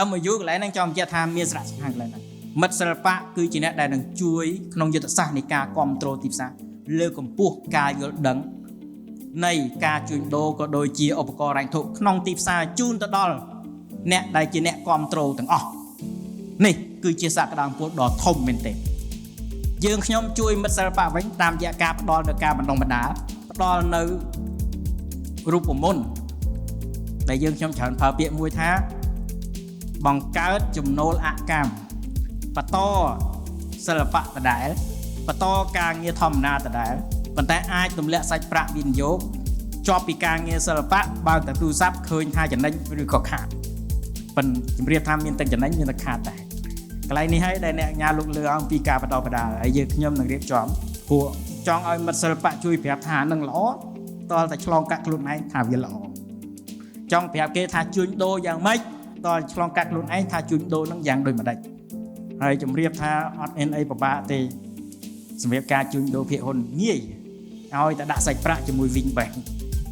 MOU កន្លែងហ្នឹងចង់បញ្ជាក់ថាមានសារៈសំខាន់កន្លែងហ្នឹងមិត្តសិល្បៈគឺជាអ្នកដែលនឹងជួយក្នុងយុទ្ធសាស្ត្រនៃការគ្រប់គ្រងទីផ្សារលើកកម្ពស់ការយល់ដឹងនៃការជួញដូរក៏ដូចជាឧបករណ៍រ៉ែងធុក្នុងទីផ្សារជូនទៅដល់អ្នកដែលជាអ្នកគ្រប់គ្រងទាំងអស់នេះគឺជាសក្តានុពលដ៏ធំមែនទែនយើងខ្ញុំជួយមិត្តសិល្បៈវិញតាមរយៈការផ្ដល់នៅការបណ្ដុះបណ្ដាលផ្ដល់នៅរូបមន្តដែលយើងខ្ញុំច្រើនប្រើពាក្យមួយថាបង្កើតចំណូលអកម្មបន្តសិល្បៈដដែលបន្តការងារធម្មតាដដែលប៉ុន្តែអាចទម្លាក់សាច់ប្រាក់វិនិយោគជាប់ពីការងារសិល្បៈបើកតែទូរស័ព្ទឃើញថាចំណេញឬក៏ខាតប៉ុន្តែជំរាបថាមានតែចំណេញមានតែខាតដែរកន្លែងនេះហើយដែលអ្នកញ៉ាលោកលើអំពីការបន្តបណ្ដាលហើយយើងខ្ញុំនឹងរៀបចំពួកចង់ឲ្យមិត្តសិល្បៈជួយប្រាប់ថានឹងល្អតើតែឆ្លងកាត់ខ្លួនឯងថាវាល្អចង់ប្រាប់គេថាជួញដូរយ៉ាងម៉េចតើឆ្លងកាត់ខ្លួនឯងថាជួញដូរនឹងយ៉ាងដូចម្ដេចហើយជំរាបថាអត់មានអីពិបាកទេសម្រាប់ការជួញដូរភាគហ៊ុនងាយឲ្យតែដាក់សាច់ប្រាក់ជាមួយ Wing Bank